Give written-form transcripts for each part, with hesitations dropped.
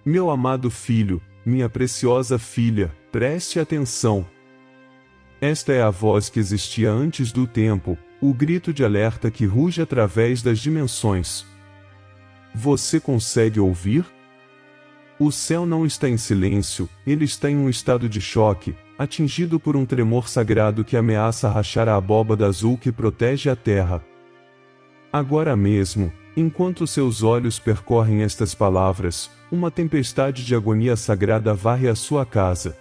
Meu amado filho, minha preciosa filha, preste atenção. Esta é a voz que existia antes do tempo, o grito de alerta que ruge através das dimensões. Você consegue ouvir? O céu não está em silêncio, ele está em um estado de choque, atingido por um tremor sagrado que ameaça rachar a abóbada azul que protege a terra. Agora mesmo, enquanto seus olhos percorrem estas palavras, uma tempestade de agonia sagrada varre a sua casa.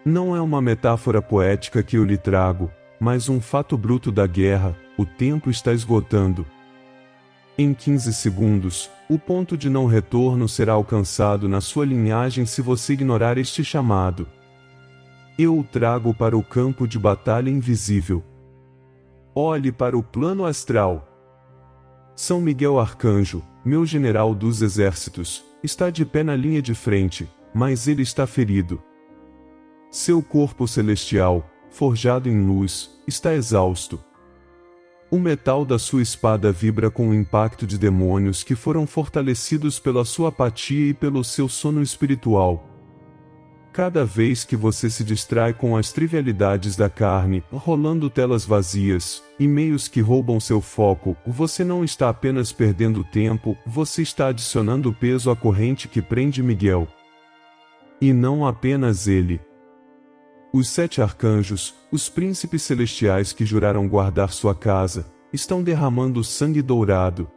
Não é uma metáfora poética que eu lhe trago, mas um fato bruto da guerra. O tempo está esgotando. Em 15 segundos, o ponto de não retorno será alcançado na sua linhagem se você ignorar este chamado. Eu o trago para o campo de batalha invisível. Olhe para o plano astral. São Miguel Arcanjo, meu general dos exércitos, está de pé na linha de frente, mas ele está ferido. Seu corpo celestial, forjado em luz, está exausto. O metal da sua espada vibra com o impacto de demônios que foram fortalecidos pela sua apatia e pelo seu sono espiritual. Cada vez que você se distrai com as trivialidades da carne, rolando telas vazias, e-mails que roubam seu foco, você não está apenas perdendo tempo, você está adicionando peso à corrente que prende Miguel. E não apenas ele. Os 7 arcanjos, os príncipes celestiais que juraram guardar sua casa, estão derramando sangue dourado.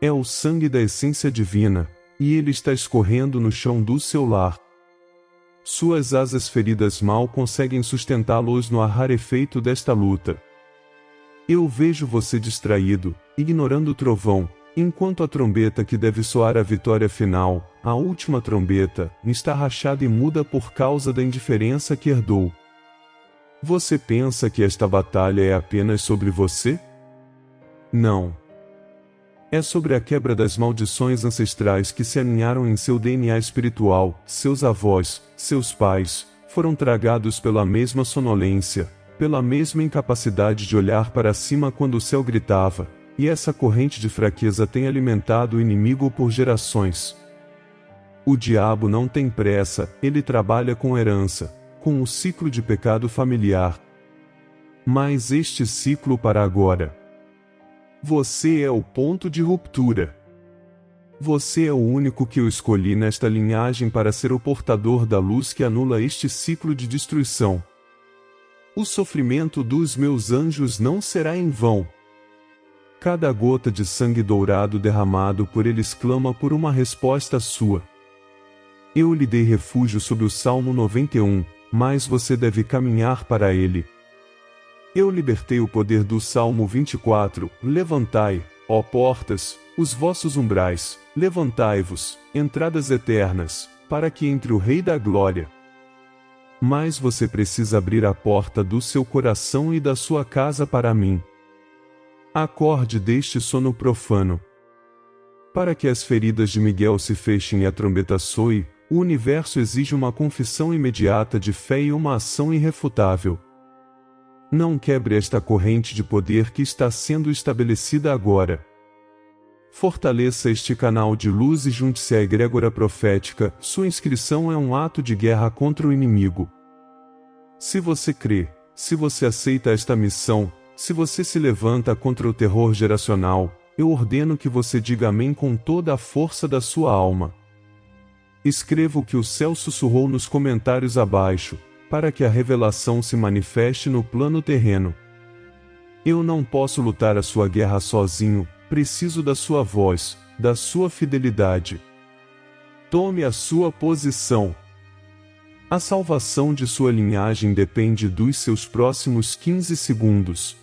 É o sangue da essência divina, e ele está escorrendo no chão do seu lar. Suas asas feridas mal conseguem sustentá-los no rarefeito desta luta. Eu vejo você distraído, ignorando o trovão, enquanto a trombeta que deve soar a vitória final, a última trombeta, está rachada e muda por causa da indiferença que herdou. Você pensa que esta batalha é apenas sobre você? Não. É sobre a quebra das maldições ancestrais que se aninharam em seu DNA espiritual. Seus avós, seus pais, foram tragados pela mesma sonolência, pela mesma incapacidade de olhar para cima quando o céu gritava, e essa corrente de fraqueza tem alimentado o inimigo por gerações. O diabo não tem pressa, ele trabalha com herança, com o ciclo de pecado familiar. Mas este ciclo para agora. Você é o ponto de ruptura. Você é o único que eu escolhi nesta linhagem para ser o portador da luz que anula este ciclo de destruição. O sofrimento dos meus anjos não será em vão. Cada gota de sangue dourado derramado por eles clama por uma resposta sua. Eu lhe dei refúgio sob o Salmo 91, mas você deve caminhar para ele. Eu libertei o poder do Salmo 24, levantai, ó portas, os vossos umbrais, levantai-vos, entradas eternas, para que entre o Rei da Glória. Mas você precisa abrir a porta do seu coração e da sua casa para mim. Acorde deste sono profano. Para que as feridas de Miguel se fechem e a trombeta soe, o universo exige uma confissão imediata de fé e uma ação irrefutável. Não quebre esta corrente de poder que está sendo estabelecida agora. Fortaleça este canal de luz e junte-se à egrégora profética. Sua inscrição é um ato de guerra contra o inimigo. Se você crê, se você aceita esta missão, se você se levanta contra o terror geracional, eu ordeno que você diga amém com toda a força da sua alma. Escreva o que o céu sussurrou nos comentários abaixo, para que a revelação se manifeste no plano terreno. Eu não posso lutar a sua guerra sozinho, preciso da sua voz, da sua fidelidade. Tome a sua posição. A salvação de sua linhagem depende dos seus próximos 15 segundos.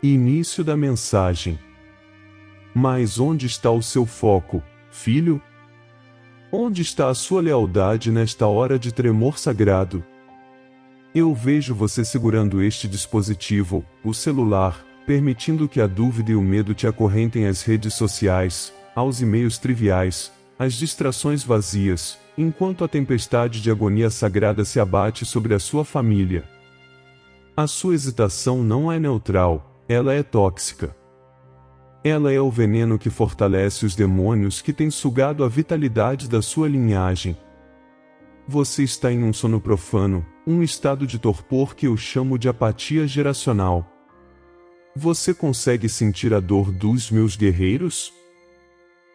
Início da mensagem. Mas onde está o seu foco, filho? Onde está a sua lealdade nesta hora de tremor sagrado? Eu vejo você segurando este dispositivo, o celular, permitindo que a dúvida e o medo te acorrentem às redes sociais, aos e-mails triviais, às distrações vazias, enquanto a tempestade de agonia sagrada se abate sobre a sua família. A sua hesitação não é neutral, ela é tóxica. Ela é o veneno que fortalece os demônios que têm sugado a vitalidade da sua linhagem. Você está em um sono profano, um estado de torpor que eu chamo de apatia geracional. Você consegue sentir a dor dos meus guerreiros?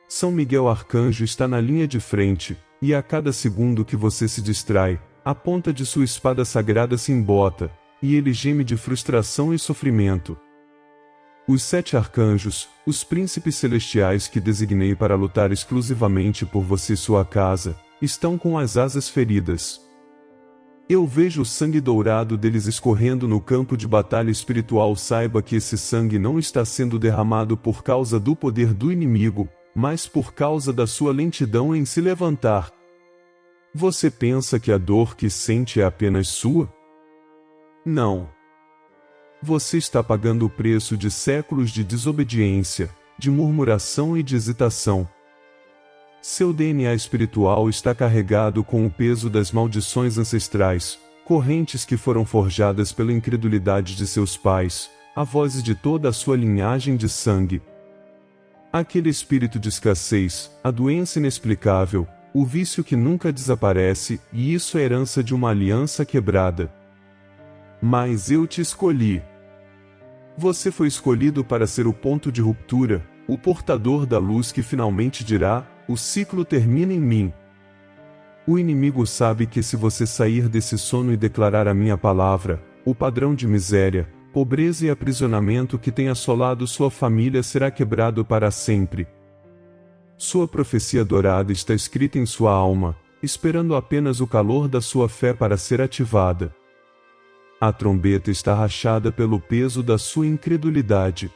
São Miguel Arcanjo está na linha de frente, e a cada segundo que você se distrai, a ponta de sua espada sagrada se embota, e ele geme de frustração e sofrimento. Os 7 arcanjos, os príncipes celestiais que designei para lutar exclusivamente por você e sua casa, estão com as asas feridas. Eu vejo o sangue dourado deles escorrendo no campo de batalha espiritual. Saiba que esse sangue não está sendo derramado por causa do poder do inimigo, mas por causa da sua lentidão em se levantar. Você pensa que a dor que sente é apenas sua? Não. Você está pagando o preço de séculos de desobediência, de murmuração e de hesitação. Seu DNA espiritual está carregado com o peso das maldições ancestrais, correntes que foram forjadas pela incredulidade de seus pais, a vozes de toda a sua linhagem de sangue. Aquele espírito de escassez, a doença inexplicável, o vício que nunca desaparece, e isso é herança de uma aliança quebrada. Mas eu te escolhi. Você foi escolhido para ser o ponto de ruptura, o portador da luz que finalmente dirá: o ciclo termina em mim. O inimigo sabe que se você sair desse sono e declarar a minha palavra, o padrão de miséria, pobreza e aprisionamento que tem assolado sua família será quebrado para sempre. Sua profecia dourada está escrita em sua alma, esperando apenas o calor da sua fé para ser ativada. A trombeta está rachada pelo peso da sua incredulidade.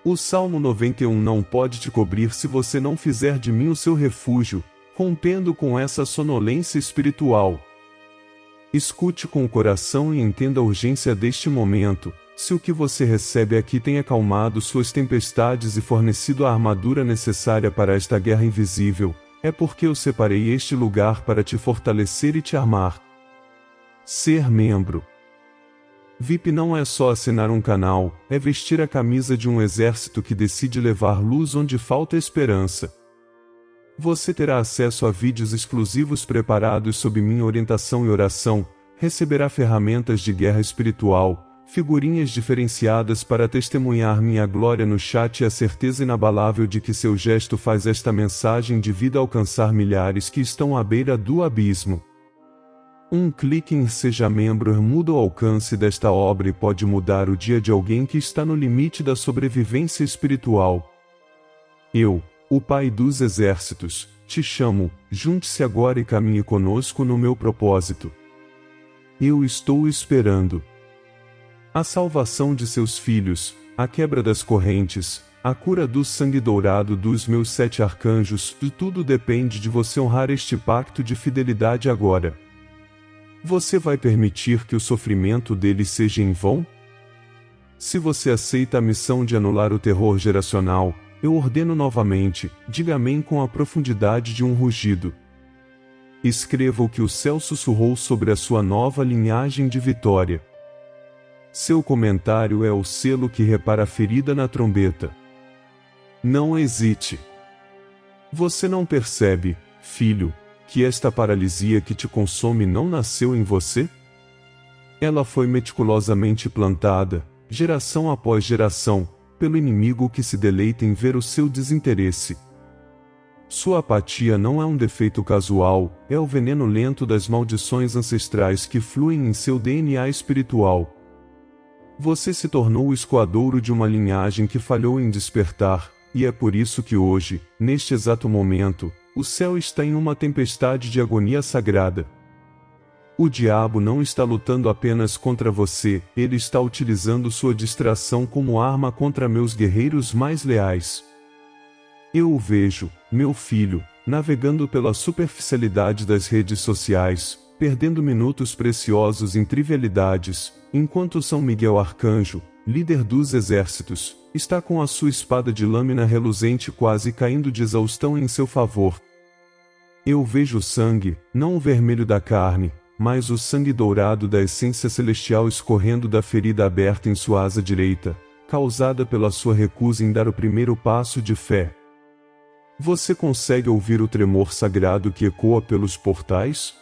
O Salmo 91 não pode te cobrir se você não fizer de mim o seu refúgio, rompendo com essa sonolência espiritual. Escute com o coração e entenda a urgência deste momento. Se o que você recebe aqui tem acalmado suas tempestades e fornecido a armadura necessária para esta guerra invisível, é porque eu separei este lugar para te fortalecer e te armar. Ser membro VIP não é só assinar um canal, é vestir a camisa de um exército que decide levar luz onde falta esperança. Você terá acesso a vídeos exclusivos preparados sob minha orientação e oração, receberá ferramentas de guerra espiritual, figurinhas diferenciadas para testemunhar minha glória no chat e a certeza inabalável de que seu gesto faz esta mensagem de vida alcançar milhares que estão à beira do abismo. Um clique em Seja Membro muda o alcance desta obra e pode mudar o dia de alguém que está no limite da sobrevivência espiritual. Eu, o Pai dos Exércitos, te chamo, junte-se agora e caminhe conosco no meu propósito. Eu estou esperando. A salvação de seus filhos, a quebra das correntes, a cura do sangue dourado dos meus 7 arcanjos, de tudo depende de você honrar este pacto de fidelidade agora. Você vai permitir que o sofrimento deles seja em vão? Se você aceita a missão de anular o terror geracional, eu ordeno novamente, diga amém com a profundidade de um rugido. Escreva o que o céu sussurrou sobre a sua nova linhagem de vitória. Seu comentário é o selo que repara a ferida na trombeta. Não hesite. Você não percebe, filho, que esta paralisia que te consome não nasceu em você? Ela foi meticulosamente plantada, geração após geração, pelo inimigo que se deleita em ver o seu desinteresse. Sua apatia não é um defeito casual, é o veneno lento das maldições ancestrais que fluem em seu DNA espiritual. Você se tornou o escoadouro de uma linhagem que falhou em despertar, e é por isso que hoje, neste exato momento, o céu está em uma tempestade de agonia sagrada. O diabo não está lutando apenas contra você, ele está utilizando sua distração como arma contra meus guerreiros mais leais. Eu o vejo, meu filho, navegando pela superficialidade das redes sociais, perdendo minutos preciosos em trivialidades, enquanto São Miguel Arcanjo, líder dos exércitos, está com a sua espada de lâmina reluzente quase caindo de exaustão em seu favor. Eu vejo o sangue, não o vermelho da carne, mas o sangue dourado da essência celestial escorrendo da ferida aberta em sua asa direita, causada pela sua recusa em dar o primeiro passo de fé. Você consegue ouvir o tremor sagrado que ecoa pelos portais?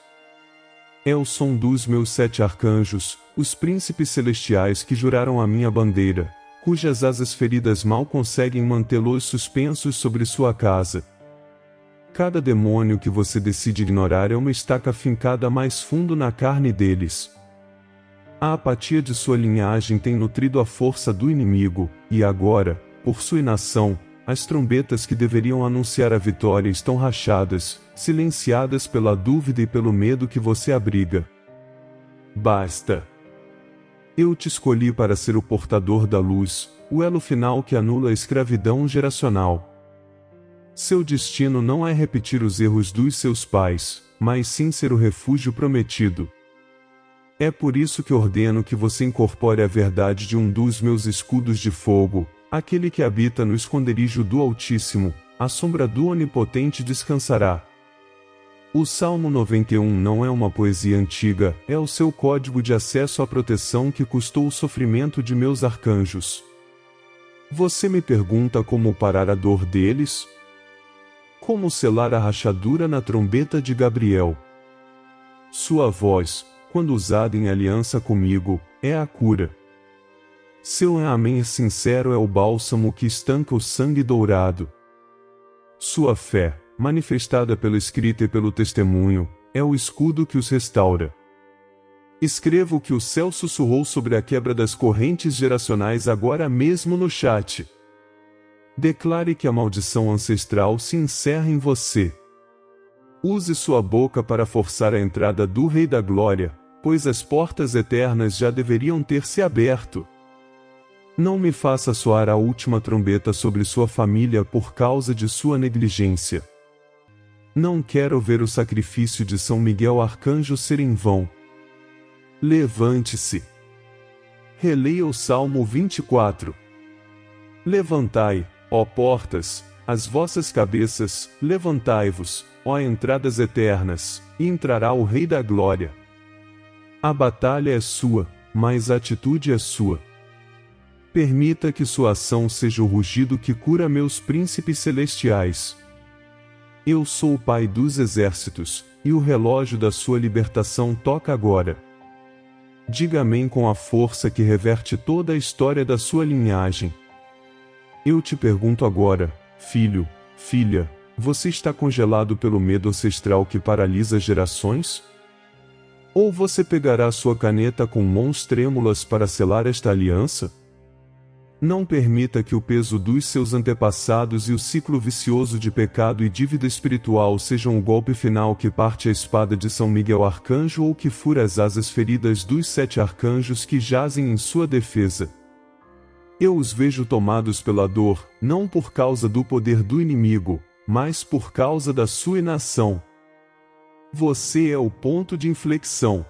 É o som dos meus 7 arcanjos, os príncipes celestiais que juraram a minha bandeira, cujas asas feridas mal conseguem mantê-los suspensos sobre sua casa. Cada demônio que você decide ignorar é uma estaca fincada mais fundo na carne deles. A apatia de sua linhagem tem nutrido a força do inimigo, e agora, por sua inação, as trombetas que deveriam anunciar a vitória estão rachadas, silenciadas pela dúvida e pelo medo que você abriga. Basta! Eu te escolhi para ser o portador da luz, o elo final que anula a escravidão geracional. Seu destino não é repetir os erros dos seus pais, mas sim ser o refúgio prometido. É por isso que ordeno que você incorpore a verdade de um dos meus escudos de fogo, aquele que habita no esconderijo do Altíssimo, à sombra do Onipotente descansará. O Salmo 91 não é uma poesia antiga, é o seu código de acesso à proteção que custou o sofrimento de meus arcanjos. Você me pergunta como parar a dor deles? Como selar a rachadura na trombeta de Gabriel? Sua voz, quando usada em aliança comigo, é a cura. Seu amém sincero é o bálsamo que estanca o sangue dourado. Sua fé, manifestada pela escrita e pelo testemunho, é o escudo que os restaura. Escreva o que o céu sussurrou sobre a quebra das correntes geracionais agora mesmo no chat. Declare que a maldição ancestral se encerra em você. Use sua boca para forçar a entrada do Rei da Glória, pois as portas eternas já deveriam ter se aberto. Não me faça soar a última trombeta sobre sua família por causa de sua negligência. Não quero ver o sacrifício de São Miguel Arcanjo ser em vão. Levante-se. Releia o Salmo 24. Levantai, ó portas, as vossas cabeças, levantai-vos, ó entradas eternas, e entrará o Rei da Glória. A batalha é sua, mas a atitude é sua. Permita que sua ação seja o rugido que cura meus príncipes celestiais. Eu sou o Pai dos exércitos, e o relógio da sua libertação toca agora. Diga amém com a força que reverte toda a história da sua linhagem. Eu te pergunto agora, filho, filha, você está congelado pelo medo ancestral que paralisa gerações? Ou você pegará sua caneta com mãos trêmulas para selar esta aliança? Não permita que o peso dos seus antepassados e o ciclo vicioso de pecado e dívida espiritual sejam o golpe final que parte a espada de São Miguel Arcanjo ou que fura as asas feridas dos 7 arcanjos que jazem em sua defesa. Eu os vejo tomados pela dor, não por causa do poder do inimigo, mas por causa da sua inação. Você é o ponto de inflexão.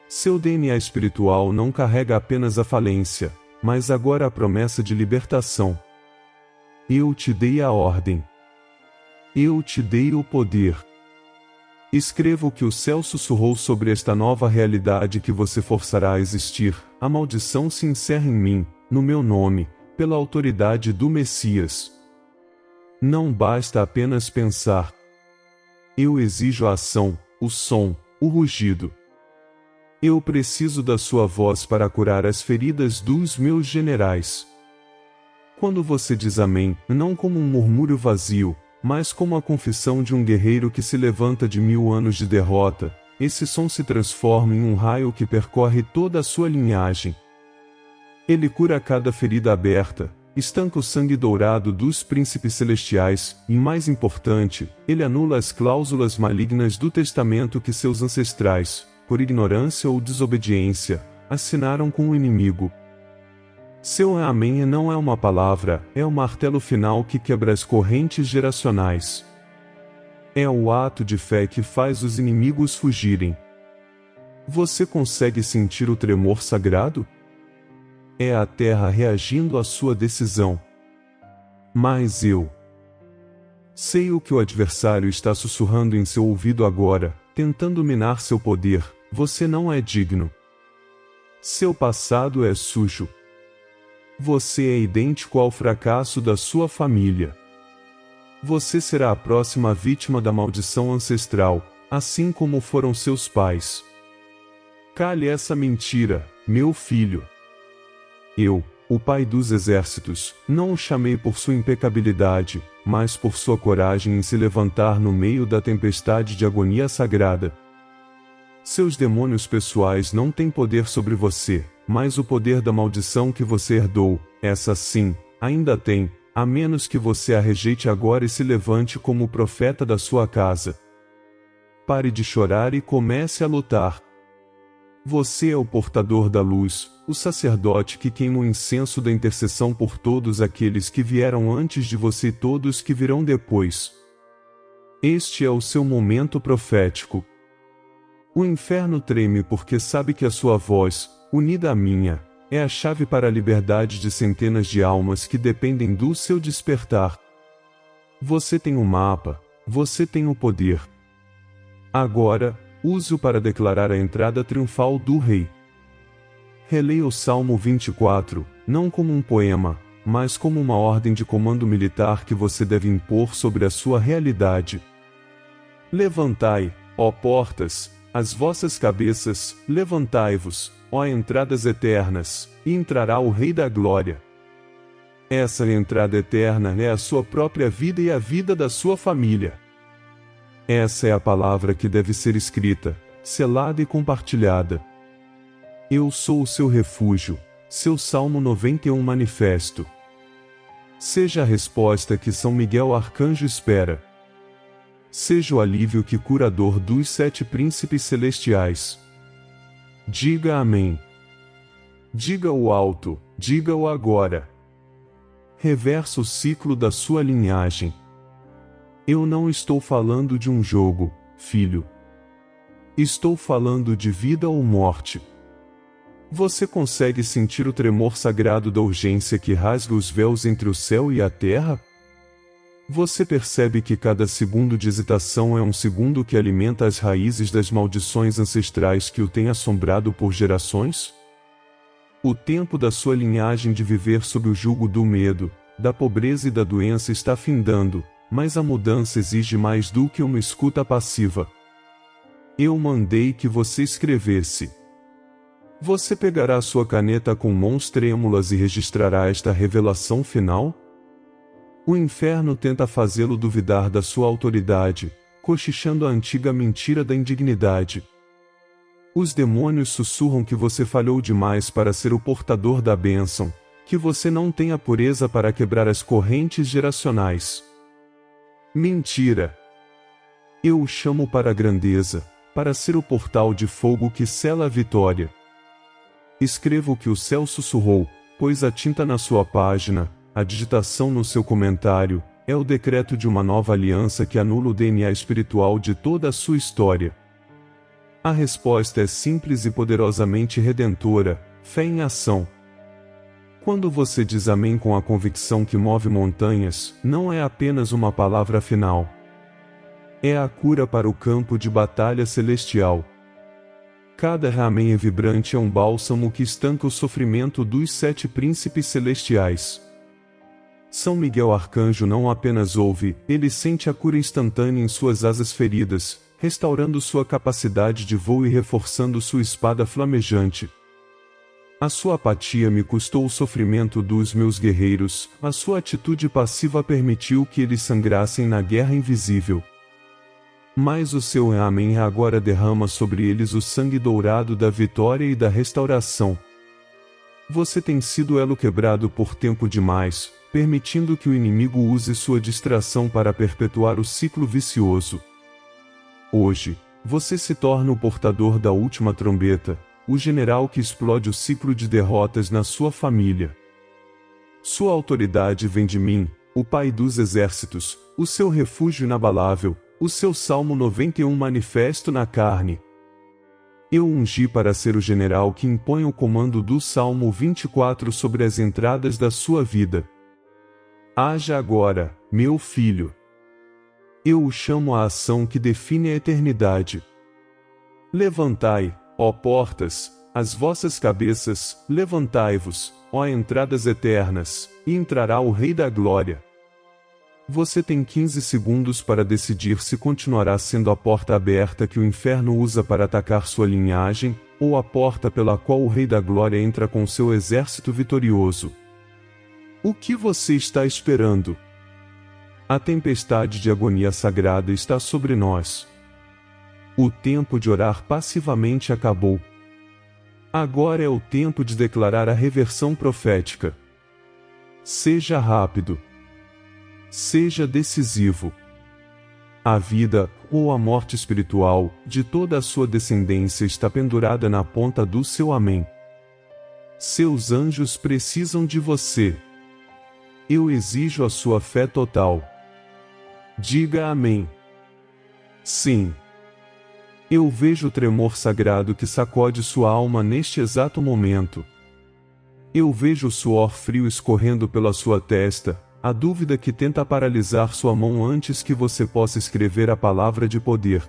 Seu DNA espiritual não carrega apenas a falência, mas agora a promessa de libertação. Eu te dei a ordem. Eu te dei o poder. Escreva o que o céu sussurrou sobre esta nova realidade que você forçará a existir. A maldição se encerra em mim, no meu nome, pela autoridade do Messias. Não basta apenas pensar. Eu exijo a ação, o som, o rugido. Eu preciso da sua voz para curar as feridas dos meus generais. Quando você diz amém, não como um murmúrio vazio, mas como a confissão de um guerreiro que se levanta de 1000 anos de derrota, esse som se transforma em um raio que percorre toda a sua linhagem. Ele cura cada ferida aberta, estanca o sangue dourado dos príncipes celestiais, e mais importante, ele anula as cláusulas malignas do testamento que seus ancestrais, por ignorância ou desobediência, assinaram com o inimigo. Seu amém não é uma palavra, é o martelo final que quebra as correntes geracionais. É o ato de fé que faz os inimigos fugirem. Você consegue sentir o tremor sagrado? É a terra reagindo à sua decisão. Mas eu sei o que o adversário está sussurrando em seu ouvido agora, tentando minar seu poder. Você não é digno. Seu passado é sujo. Você é idêntico ao fracasso da sua família. Você será a próxima vítima da maldição ancestral, assim como foram seus pais. Cale essa mentira, meu filho. Eu, o Pai dos Exércitos, não o chamei por sua impecabilidade, mas por sua coragem em se levantar no meio da tempestade de agonia sagrada. Seus demônios pessoais não têm poder sobre você, mas o poder da maldição que você herdou, essa sim, ainda tem, a menos que você a rejeite agora e se levante como o profeta da sua casa. Pare de chorar e comece a lutar. Você é o portador da luz, o sacerdote que queima o incenso da intercessão por todos aqueles que vieram antes de você e todos que virão depois. Este é o seu momento profético. O inferno treme porque sabe que a sua voz, unida à minha, é a chave para a liberdade de centenas de almas que dependem do seu despertar. Você tem o mapa, você tem o poder. Agora, use-o para declarar a entrada triunfal do Rei. Releia o Salmo 24, não como um poema, mas como uma ordem de comando militar que você deve impor sobre a sua realidade. Levantai, ó portas, as vossas cabeças, levantai-vos, ó entradas eternas, e entrará o Rei da Glória. Essa entrada eterna é a sua própria vida e a vida da sua família. Essa é a palavra que deve ser escrita, selada e compartilhada. Eu sou o seu refúgio, seu Salmo 91 manifesto. Seja a resposta que São Miguel Arcanjo espera. Seja o alívio que curador dos 7 príncipes celestiais. Diga amém. Diga-o alto, diga-o agora. Reversa o ciclo da sua linhagem. Eu não estou falando de um jogo, filho. Estou falando de vida ou morte. Você consegue sentir o tremor sagrado da urgência que rasga os véus entre o céu e a terra? Você percebe que cada segundo de hesitação é um segundo que alimenta as raízes das maldições ancestrais que o têm assombrado por gerações? O tempo da sua linhagem de viver sob o jugo do medo, da pobreza e da doença está findando, mas a mudança exige mais do que uma escuta passiva. Eu mandei que você escrevesse. Você pegará sua caneta com mãos trêmulas e registrará esta revelação final? O inferno tenta fazê-lo duvidar da sua autoridade, cochichando a antiga mentira da indignidade. Os demônios sussurram que você falhou demais para ser o portador da bênção, que você não tem a pureza para quebrar as correntes geracionais. Mentira! Eu o chamo para a grandeza, para ser o portal de fogo que sela a vitória. Escreva o que o céu sussurrou, pois a tinta na sua página, a digitação no seu comentário, é o decreto de uma nova aliança que anula o DNA espiritual de toda a sua história. A resposta é simples e poderosamente redentora: fé em ação. Quando você diz amém com a convicção que move montanhas, não é apenas uma palavra final. É a cura para o campo de batalha celestial. Cada amém vibrante é um bálsamo que estanca o sofrimento dos 7 príncipes celestiais. São Miguel Arcanjo não apenas ouve, ele sente a cura instantânea em suas asas feridas, restaurando sua capacidade de voo e reforçando sua espada flamejante. A sua apatia me custou o sofrimento dos meus guerreiros, a sua atitude passiva permitiu que eles sangrassem na guerra invisível. Mas o seu amém agora derrama sobre eles o sangue dourado da vitória e da restauração. Você tem sido elo quebrado por tempo demais, permitindo que o inimigo use sua distração para perpetuar o ciclo vicioso. Hoje, você se torna o portador da última trombeta, o general que explode o ciclo de derrotas na sua família. Sua autoridade vem de mim, o Pai dos Exércitos, o seu refúgio inabalável, o seu Salmo 91 manifesto na carne. Eu o ungi para ser o general que impõe o comando do Salmo 24 sobre as entradas da sua vida. Haja agora, meu filho. Eu o chamo à ação que define a eternidade. Levantai, ó portas, as vossas cabeças, levantai-vos, ó entradas eternas, e entrará o Rei da Glória. Você tem 15 segundos para decidir se continuará sendo a porta aberta que o inferno usa para atacar sua linhagem, ou a porta pela qual o Rei da Glória entra com seu exército vitorioso. O que você está esperando? A tempestade de agonia sagrada está sobre nós. O tempo de orar passivamente acabou. Agora é o tempo de declarar a reversão profética. Seja rápido. Seja decisivo. A vida, ou a morte espiritual, de toda a sua descendência está pendurada na ponta do seu amém. Seus anjos precisam de você. Eu exijo a sua fé total. Diga amém. Sim. Eu vejo o tremor sagrado que sacode sua alma neste exato momento. Eu vejo o suor frio escorrendo pela sua testa, a dúvida que tenta paralisar sua mão antes que você possa escrever a palavra de poder.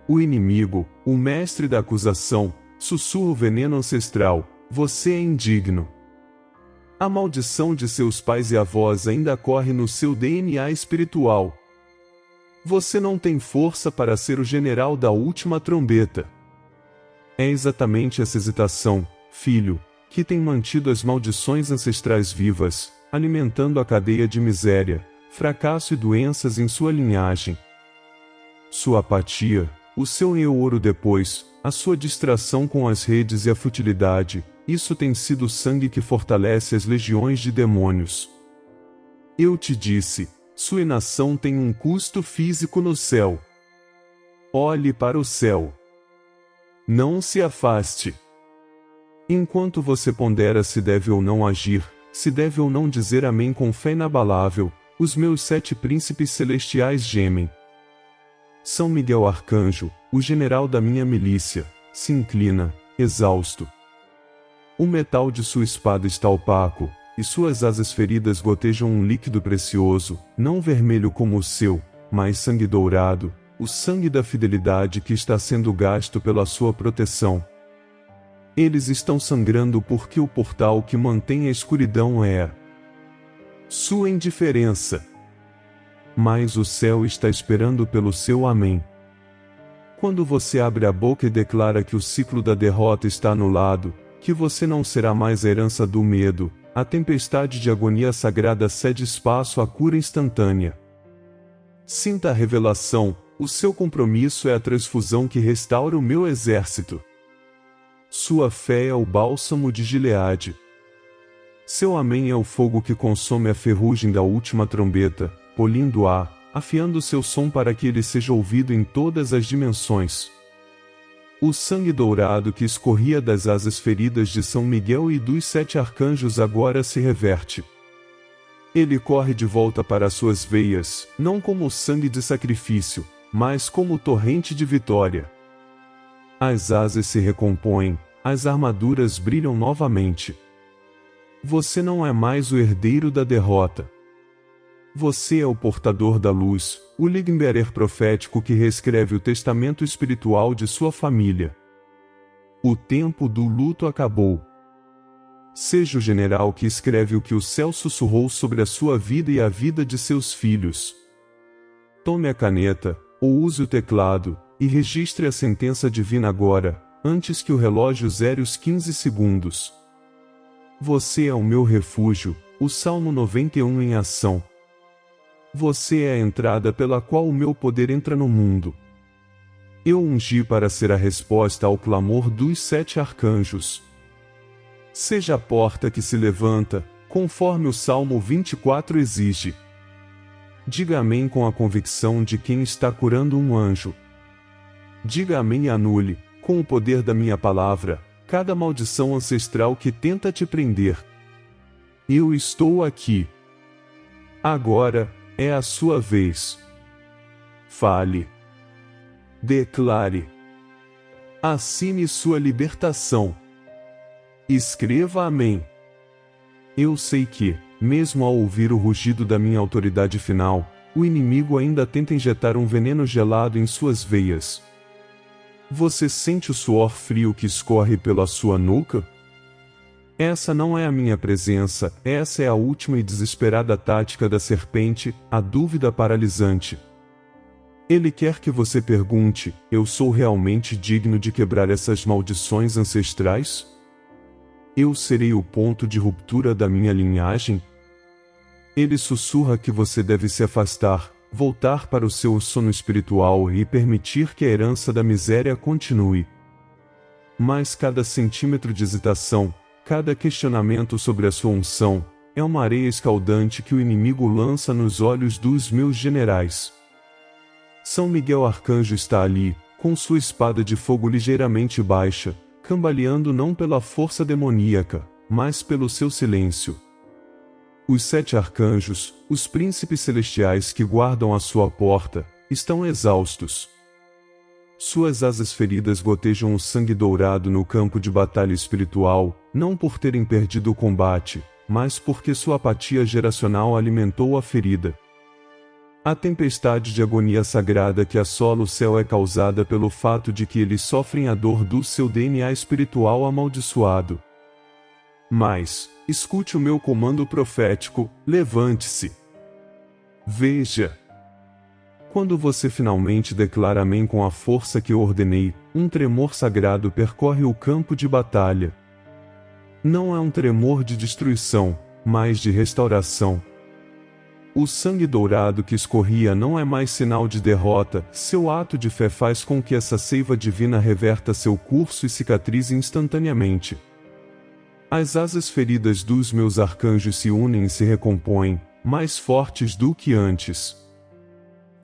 O inimigo, o mestre da acusação, sussurra o veneno ancestral: você é indigno. A maldição de seus pais e avós ainda corre no seu DNA espiritual. Você não tem força para ser o general da última trombeta. É exatamente essa hesitação, filho, que tem mantido as maldições ancestrais vivas, alimentando a cadeia de miséria, fracasso e doenças em sua linhagem. Sua apatia, o seu eu-ouro depois, a sua distração com as redes e a futilidade, isso tem sido o sangue que fortalece as legiões de demônios. Eu te disse, sua inação tem um custo físico no céu. Olhe para o céu. Não se afaste. Enquanto você pondera se deve ou não agir, se deve ou não dizer amém com fé inabalável, os meus 7 príncipes celestiais gemem. São Miguel Arcanjo, o general da minha milícia, se inclina, exausto. O metal de sua espada está opaco, e suas asas feridas gotejam um líquido precioso, não vermelho como o seu, mas sangue dourado, o sangue da fidelidade que está sendo gasto pela sua proteção. Eles estão sangrando porque o portal que mantém a escuridão é sua indiferença. Mas o céu está esperando pelo seu amém. Quando você abre a boca e declara que o ciclo da derrota está anulado, que você não será mais a herança do medo, a tempestade de agonia sagrada cede espaço à cura instantânea. Sinta a revelação, o seu compromisso é a transfusão que restaura o meu exército. Sua fé é o bálsamo de Gileade. Seu amém é o fogo que consome a ferrugem da última trombeta, polindo-a, afiando seu som para que ele seja ouvido em todas as dimensões. O sangue dourado que escorria das asas feridas de São Miguel e dos 7 arcanjos agora se reverte. Ele corre de volta para suas veias, não como sangue de sacrifício, mas como torrente de vitória. As asas se recompõem, as armaduras brilham novamente. Você não é mais o herdeiro da derrota. Você é o portador da luz, o Ligmberer profético que reescreve o testamento espiritual de sua família. O tempo do luto acabou. Seja o general que escreve o que o céu sussurrou sobre a sua vida e a vida de seus filhos. Tome a caneta, ou use o teclado, e registre a sentença divina agora, antes que o relógio zere os 15 segundos. Você é o meu refúgio, o Salmo 91 em ação. Você é a entrada pela qual o meu poder entra no mundo. Eu ungi para ser a resposta ao clamor dos 7 arcanjos. Seja a porta que se levanta, conforme o Salmo 24 exige. Diga amém com a convicção de quem está curando um anjo. Diga amém e anule, com o poder da minha palavra, cada maldição ancestral que tenta te prender. Eu estou aqui. Agora é a sua vez. Fale. Declare. Assine sua libertação. Escreva amém. Eu sei que, mesmo ao ouvir o rugido da minha autoridade final, o inimigo ainda tenta injetar um veneno gelado em suas veias. Você sente o suor frio que escorre pela sua nuca? Essa não é a minha presença, essa é a última e desesperada tática da serpente, a dúvida paralisante. Ele quer que você pergunte: eu sou realmente digno de quebrar essas maldições ancestrais? Eu serei o ponto de ruptura da minha linhagem? Ele sussurra que você deve se afastar, voltar para o seu sono espiritual e permitir que a herança da miséria continue. Mas cada centímetro de hesitação, cada questionamento sobre a sua unção, é uma areia escaldante que o inimigo lança nos olhos dos meus generais. São Miguel Arcanjo está ali, com sua espada de fogo ligeiramente baixa, cambaleando não pela força demoníaca, mas pelo seu silêncio. Os 7 arcanjos, os príncipes celestiais que guardam a sua porta, estão exaustos. Suas asas feridas gotejam o sangue dourado no campo de batalha espiritual, não por terem perdido o combate, mas porque sua apatia geracional alimentou a ferida. A tempestade de agonia sagrada que assola o céu é causada pelo fato de que eles sofrem a dor do seu DNA espiritual amaldiçoado. Mas, escute o meu comando profético: levante-se. Veja. Quando você finalmente declara amém com a força que eu ordenei, um tremor sagrado percorre o campo de batalha. Não é um tremor de destruição, mas de restauração. O sangue dourado que escorria não é mais sinal de derrota, seu ato de fé faz com que essa seiva divina reverta seu curso e cicatrize instantaneamente. As asas feridas dos meus arcanjos se unem e se recompõem, mais fortes do que antes.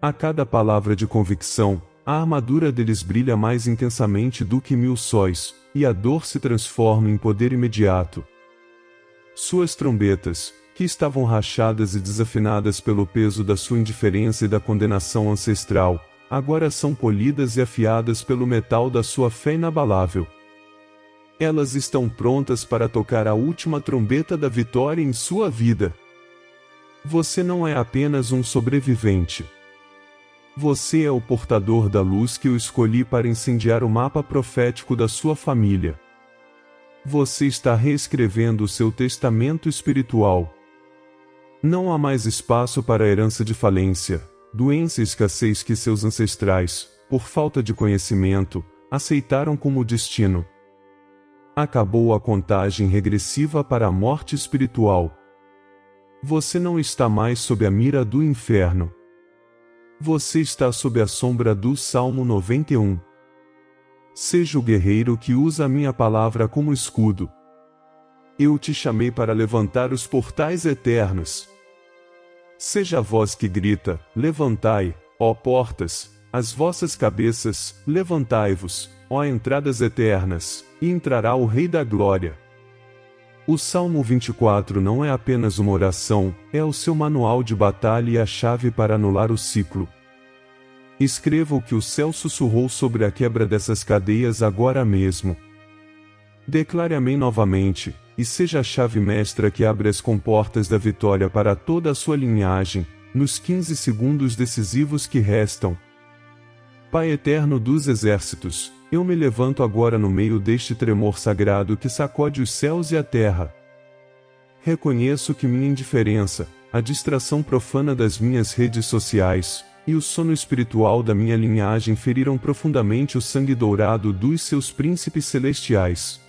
A cada palavra de convicção, a armadura deles brilha mais intensamente do que 1000 sóis, e a dor se transforma em poder imediato. Suas trombetas, que estavam rachadas e desafinadas pelo peso da sua indiferença e da condenação ancestral, agora são polidas e afiadas pelo metal da sua fé inabalável. Elas estão prontas para tocar a última trombeta da vitória em sua vida. Você não é apenas um sobrevivente. Você é o portador da luz que eu escolhi para incendiar o mapa profético da sua família. Você está reescrevendo o seu testamento espiritual. Não há mais espaço para a herança de falência, doença e escassez que seus ancestrais, por falta de conhecimento, aceitaram como destino. Acabou a contagem regressiva para a morte espiritual. Você não está mais sob a mira do inferno. Você está sob a sombra do Salmo 91. Seja o guerreiro que usa a minha palavra como escudo. Eu te chamei para levantar os portais eternos. Seja a voz que grita: levantai, ó portas, as vossas cabeças, levantai-vos, ó entradas eternas, e entrará o Rei da Glória. O Salmo 24 não é apenas uma oração, é o seu manual de batalha e a chave para anular o ciclo. Escreva o que o céu sussurrou sobre a quebra dessas cadeias agora mesmo. Declare amém novamente, e seja a chave mestra que abre as comportas da vitória para toda a sua linhagem, nos 15 segundos decisivos que restam. Pai eterno dos exércitos, eu me levanto agora no meio deste tremor sagrado que sacode os céus e a terra. Reconheço que minha indiferença, a distração profana das minhas redes sociais, e o sono espiritual da minha linhagem feriram profundamente o sangue dourado dos seus príncipes celestiais.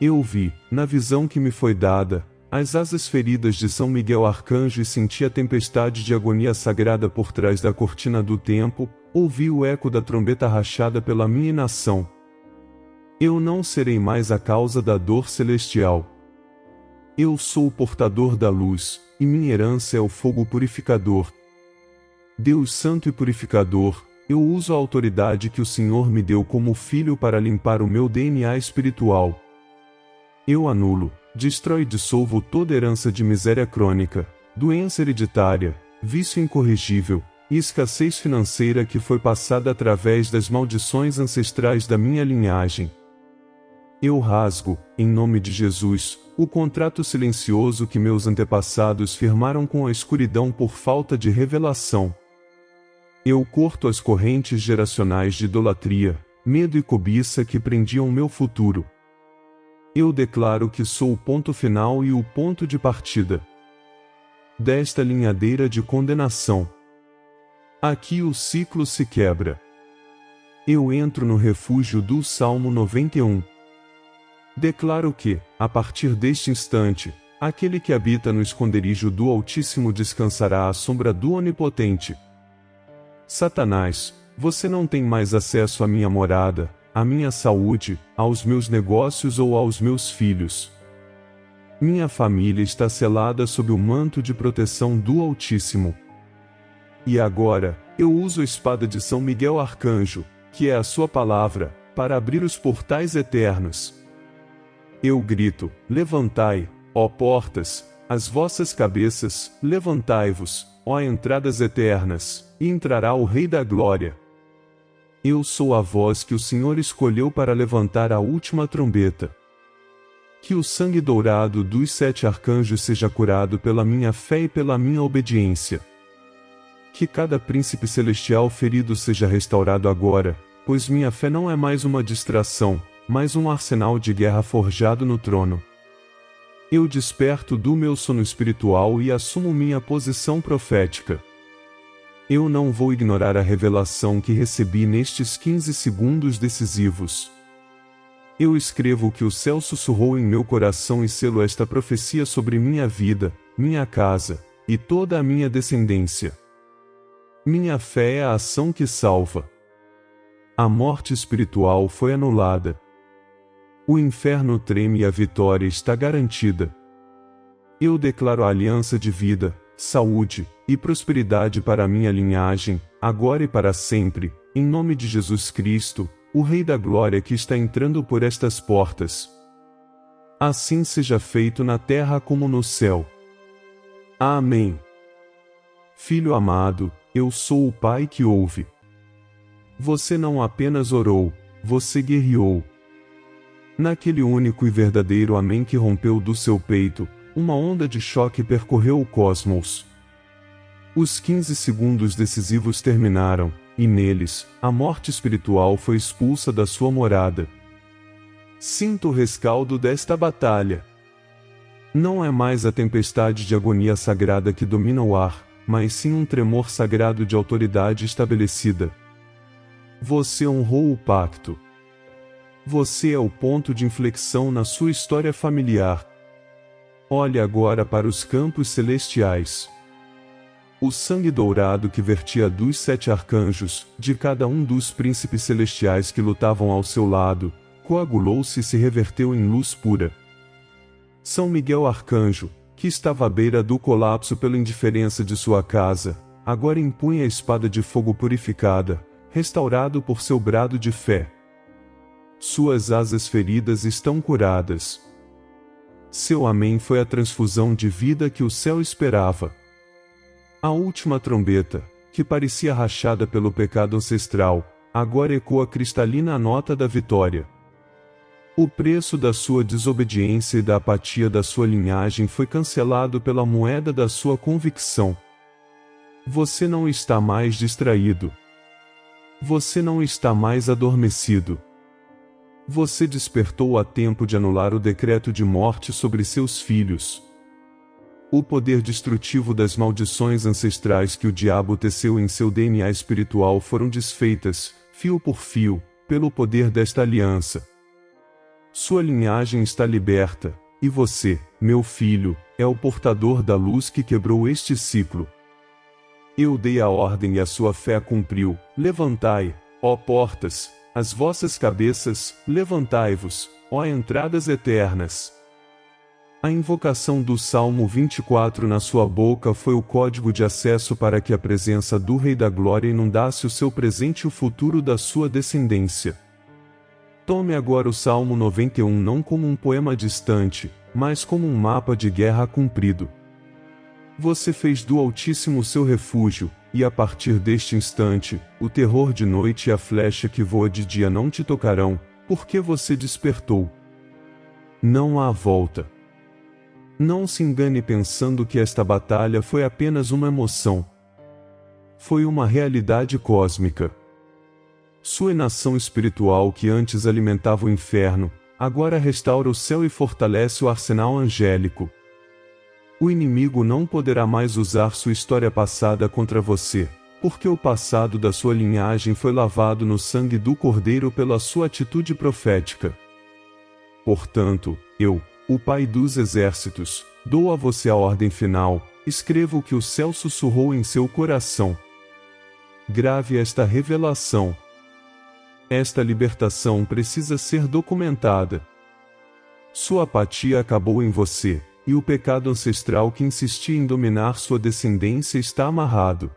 Eu vi, na visão que me foi dada, as asas feridas de São Miguel Arcanjo e senti a tempestade de agonia sagrada por trás da cortina do tempo, ouvi o eco da trombeta rachada pela minha nação. Eu não serei mais a causa da dor celestial. Eu sou o portador da luz, e minha herança é o fogo purificador. Deus Santo e Purificador, eu uso a autoridade que o Senhor me deu como filho para limpar o meu DNA espiritual. Eu anulo, destrói e dissolvo toda herança de miséria crônica, doença hereditária, vício incorrigível, e escassez financeira que foi passada através das maldições ancestrais da minha linhagem. Eu rasgo, em nome de Jesus, o contrato silencioso que meus antepassados firmaram com a escuridão por falta de revelação. Eu corto as correntes geracionais de idolatria, medo e cobiça que prendiam meu futuro. Eu declaro que sou o ponto final e o ponto de partida desta linhadeira de condenação. Aqui o ciclo se quebra. Eu entro no refúgio do Salmo 91. Declaro que, a partir deste instante, aquele que habita no esconderijo do Altíssimo descansará à sombra do Onipotente. Satanás, você não tem mais acesso à minha morada, à minha saúde, aos meus negócios ou aos meus filhos. Minha família está selada sob o manto de proteção do Altíssimo. E agora, eu uso a espada de São Miguel Arcanjo, que é a sua palavra, para abrir os portais eternos. Eu grito: levantai, ó portas, as vossas cabeças, levantai-vos, ó entradas eternas, e entrará o Rei da Glória. Eu sou a voz que o Senhor escolheu para levantar a última trombeta. Que o sangue dourado dos 7 arcanjos seja curado pela minha fé e pela minha obediência. Que cada príncipe celestial ferido seja restaurado agora, pois minha fé não é mais uma distração, mas um arsenal de guerra forjado no trono. Eu desperto do meu sono espiritual e assumo minha posição profética. Eu não vou ignorar a revelação que recebi nestes 15 segundos decisivos. Eu escrevo o que o céu sussurrou em meu coração e selo esta profecia sobre minha vida, minha casa, e toda a minha descendência. Minha fé é a ação que salva. A morte espiritual foi anulada. O inferno treme e a vitória está garantida. Eu declaro a aliança de vida, saúde e prosperidade para a minha linhagem, agora e para sempre, em nome de Jesus Cristo, o Rei da Glória que está entrando por estas portas. Assim seja feito na terra como no céu. Amém. Filho amado, eu sou o Pai que ouve. Você não apenas orou, você guerreou. Naquele único e verdadeiro amém que rompeu do seu peito, uma onda de choque percorreu o cosmos. Os 15 segundos decisivos terminaram, e neles, a morte espiritual foi expulsa da sua morada. Sinto o rescaldo desta batalha. Não é mais a tempestade de agonia sagrada que domina o ar, mas sim um tremor sagrado de autoridade estabelecida. Você honrou o pacto. Você é o ponto de inflexão na sua história familiar. Olhe agora para os campos celestiais. O sangue dourado que vertia dos 7 arcanjos, de cada um dos príncipes celestiais que lutavam ao seu lado, coagulou-se e se reverteu em luz pura. São Miguel Arcanjo, que estava à beira do colapso pela indiferença de sua casa, agora impunha a espada de fogo purificada, restaurado por seu brado de fé. Suas asas feridas estão curadas. Seu amém foi a transfusão de vida que o céu esperava. A última trombeta, que parecia rachada pelo pecado ancestral, agora ecoa a cristalina nota da vitória. O preço da sua desobediência e da apatia da sua linhagem foi cancelado pela moeda da sua convicção. Você não está mais distraído. Você não está mais adormecido. Você despertou a tempo de anular o decreto de morte sobre seus filhos. O poder destrutivo das maldições ancestrais que o diabo teceu em seu DNA espiritual foram desfeitas, fio por fio, pelo poder desta aliança. Sua linhagem está liberta, e você, meu filho, é o portador da luz que quebrou este ciclo. Eu dei a ordem e a sua fé cumpriu. Levantai, ó portas, as vossas cabeças, levantai-vos, ó entradas eternas. A invocação do Salmo 24 na sua boca foi o código de acesso para que a presença do Rei da Glória inundasse o seu presente e o futuro da sua descendência. Tome agora o Salmo 91 não como um poema distante, mas como um mapa de guerra cumprido. Você fez do Altíssimo seu refúgio, e a partir deste instante, o terror de noite e a flecha que voa de dia não te tocarão, porque você despertou. Não há volta. Não se engane pensando que esta batalha foi apenas uma emoção. Foi uma realidade cósmica. Sua nação espiritual que antes alimentava o inferno, agora restaura o céu e fortalece o arsenal angélico. O inimigo não poderá mais usar sua história passada contra você, porque o passado da sua linhagem foi lavado no sangue do Cordeiro pela sua atitude profética. Portanto, eu, o Pai dos Exércitos, dou a você a ordem final: escreva o que o céu sussurrou em seu coração. Grave esta revelação. Esta libertação precisa ser documentada. Sua apatia acabou em você, e o pecado ancestral que insistia em dominar sua descendência está amarrado.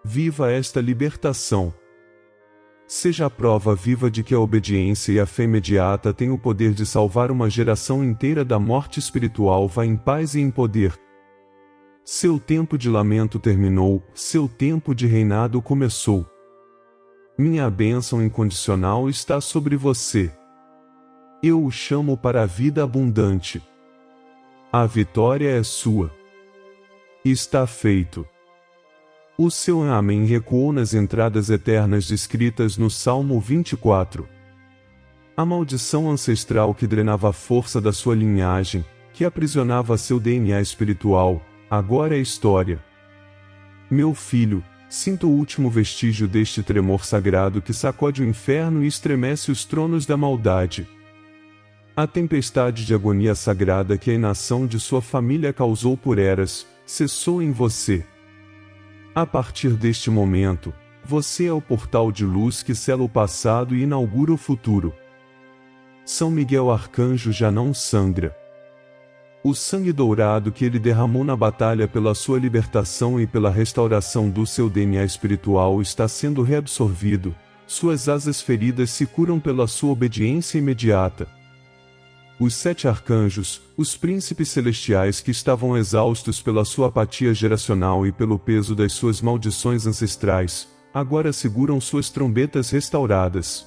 Viva esta libertação. Seja a prova viva de que a obediência e a fé imediata têm o poder de salvar uma geração inteira da morte espiritual. Vá em paz e em poder. Seu tempo de lamento terminou, seu tempo de reinado começou. Minha bênção incondicional está sobre você. Eu o chamo para a vida abundante. A vitória é sua. Está feito. O seu amém recuou nas entradas eternas descritas no Salmo 24. A maldição ancestral que drenava a força da sua linhagem, que aprisionava seu DNA espiritual, agora é história. Meu filho, sinta o último vestígio deste tremor sagrado que sacode o inferno e estremece os tronos da maldade. A tempestade de agonia sagrada que a inação de sua família causou por eras, cessou em você. A partir deste momento, você é o portal de luz que sela o passado e inaugura o futuro. São Miguel Arcanjo já não sangra. O sangue dourado que ele derramou na batalha pela sua libertação e pela restauração do seu DNA espiritual está sendo reabsorvido, suas asas feridas se curam pela sua obediência imediata. Os 7 arcanjos, os príncipes celestiais que estavam exaustos pela sua apatia geracional e pelo peso das suas maldições ancestrais, agora seguram suas trombetas restauradas.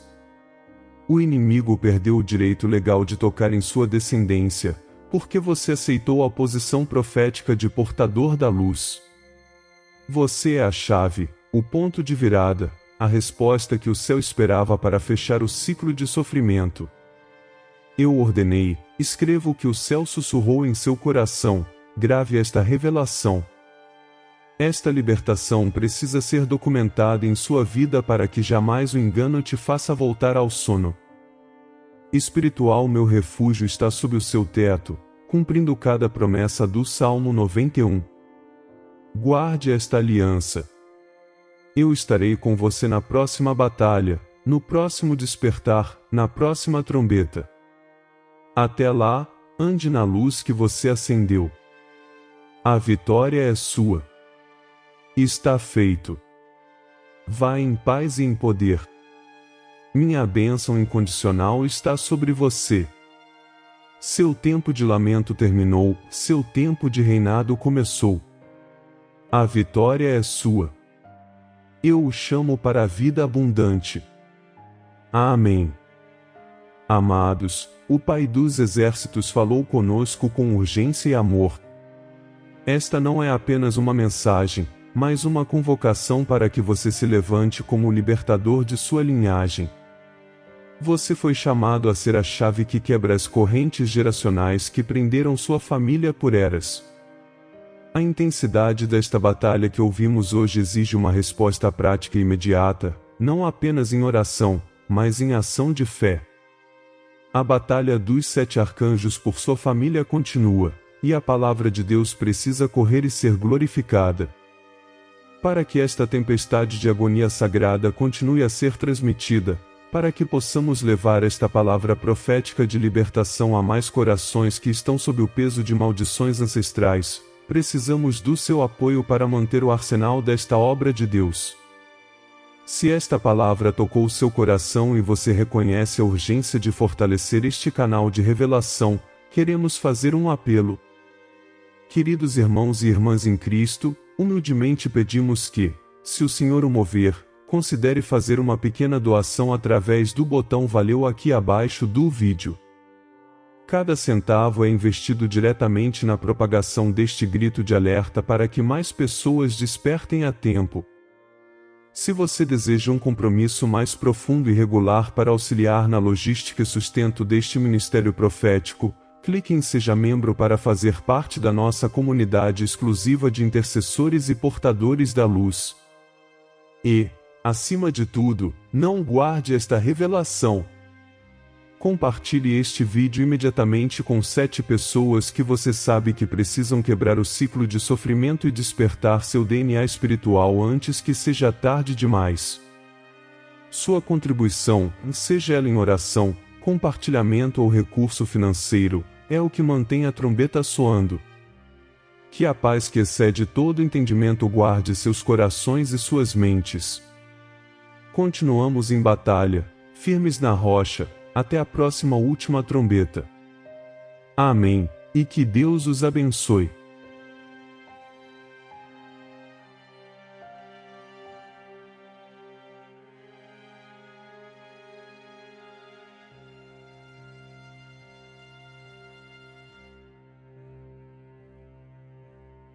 O inimigo perdeu o direito legal de tocar em sua descendência, porque você aceitou a posição profética de portador da luz. Você é a chave, o ponto de virada, a resposta que o céu esperava para fechar o ciclo de sofrimento. Eu ordenei, escreva o que o céu sussurrou em seu coração, grave esta revelação. Esta libertação precisa ser documentada em sua vida para que jamais o engano te faça voltar ao sono. Espiritual, meu refúgio está sob o seu teto, cumprindo cada promessa do Salmo 91. Guarde esta aliança. Eu estarei com você na próxima batalha, no próximo despertar, na próxima trombeta. Até lá, ande na luz que você acendeu. A vitória é sua. Está feito. Vá em paz e em poder. Minha bênção incondicional está sobre você. Seu tempo de lamento terminou, seu tempo de reinado começou. A vitória é sua. Eu o chamo para a vida abundante. Amém. Amados, o Pai dos Exércitos falou conosco com urgência e amor. Esta não é apenas uma mensagem, mas uma convocação para que você se levante como o libertador de sua linhagem. Você foi chamado a ser a chave que quebra as correntes geracionais que prenderam sua família por eras. A intensidade desta batalha que ouvimos hoje exige uma resposta prática e imediata, não apenas em oração, mas em ação de fé. A batalha dos 7 arcanjos por sua família continua, e a palavra de Deus precisa correr e ser glorificada. Para que esta tempestade de agonia sagrada continue a ser transmitida, para que possamos levar esta palavra profética de libertação a mais corações que estão sob o peso de maldições ancestrais, precisamos do seu apoio para manter o arsenal desta obra de Deus. Se esta palavra tocou seu coração e você reconhece a urgência de fortalecer este canal de revelação, queremos fazer um apelo. Queridos irmãos e irmãs em Cristo, humildemente pedimos que, se o Senhor o mover, considere fazer uma pequena doação através do botão Valeu aqui abaixo do vídeo. Cada centavo é investido diretamente na propagação deste grito de alerta para que mais pessoas despertem a tempo. Se você deseja um compromisso mais profundo e regular para auxiliar na logística e sustento deste ministério profético, clique em Seja Membro para fazer parte da nossa comunidade exclusiva de intercessores e portadores da luz. E, acima de tudo, não guarde esta revelação. Compartilhe este vídeo imediatamente com 7 pessoas que você sabe que precisam quebrar o ciclo de sofrimento e despertar seu DNA espiritual antes que seja tarde demais. Sua contribuição, seja ela em oração, compartilhamento ou recurso financeiro, é o que mantém a trombeta soando. Que a paz que excede todo entendimento guarde seus corações e suas mentes. Continuamos em batalha, firmes na rocha, até a próxima última trombeta. Amém, e que Deus os abençoe.